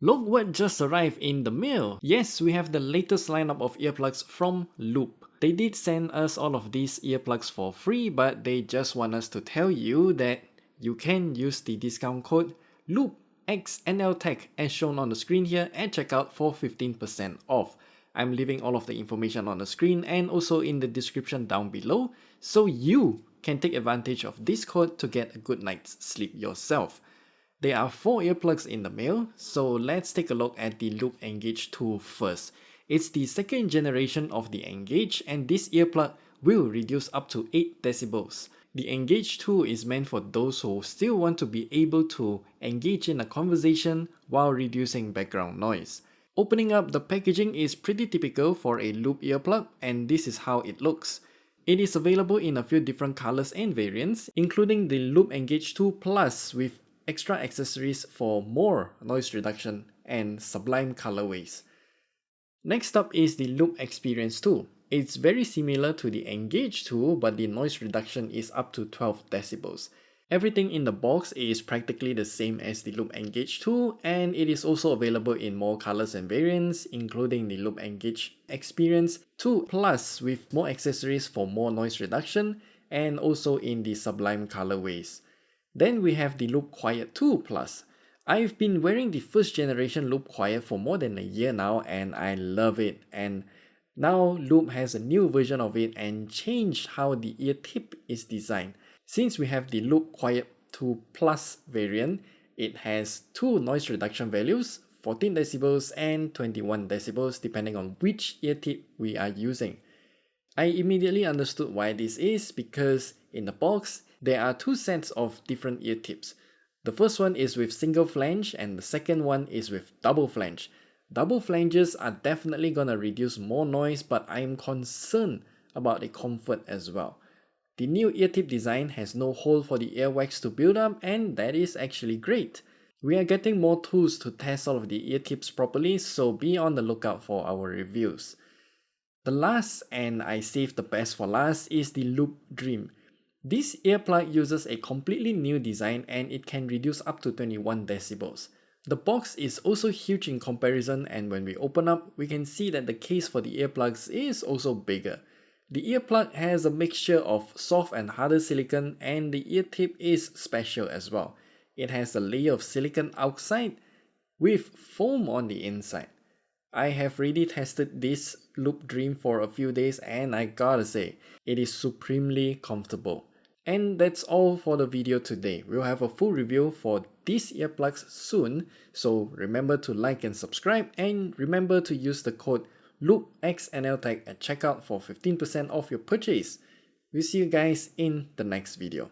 Look what just arrived in the mail. Yes, we have the latest lineup of earplugs from Loop. They did send us all of these earplugs for free, but they just want us to tell you that you can use the discount code LOOPXNLTech as shown on the screen here at checkout for 15% off. I'm leaving all of the information on the screen and also in the description down below, so you can take advantage of this code to get a good night's sleep yourself. There are 4 earplugs in the mail, so let's take a look at the Loop Engage 2 first. It's the second generation of the Engage, and this earplug will reduce up to 8 decibels. The Engage 2 is meant for those who still want to be able to engage in a conversation while reducing background noise. Opening up the packaging is pretty typical for a Loop earplug, and this is how it looks. It is available in a few different colors and variants, including the Loop Engage 2 Plus with extra accessories for more noise reduction and sublime colorways. Next up is the Loop Experience 2. It's very similar to the Engage 2, but the noise reduction is up to 12 decibels. Everything in the box is practically the same as the Loop Engage 2, and it is also available in more colors and variants, including the Loop Engage Experience 2 Plus with more accessories for more noise reduction, and also in the sublime colorways. Then we have the Loop Quiet 2 Plus. I've been wearing the first generation Loop Quiet for more than a year now and I love it. And now Loop has a new version of it and changed how the ear tip is designed. Since we have the Loop Quiet 2 Plus variant, it has 2 noise reduction values, 14 decibels and 21 decibels depending on which ear tip we are using. I immediately understood why this is because in the box, there are 2 sets of different ear tips. The first one is with single flange and the second one is with double flange. Double flanges are definitely gonna reduce more noise, but I am concerned about the comfort as well. The new ear tip design has no hole for the earwax to build up, and that is actually great. We are getting more tools to test all of the ear tips properly, so be on the lookout for our reviews. The last, and I saved the best for last, is the Loop Dream. This earplug uses a completely new design and it can reduce up to 21 decibels. The box is also huge in comparison, and when we open up, we can see that the case for the earplugs is also bigger. The earplug has a mixture of soft and harder silicone, and the ear tip is special as well. It has a layer of silicone outside with foam on the inside. I have already tested this Loop Dream for a few days and I gotta say, it is supremely comfortable. And that's all for the video today. We'll have a full review for these earplugs soon, so remember to like and subscribe, and remember to use the code LOOPXNLTech at checkout for 15% off your purchase. We'll see you guys in the next video.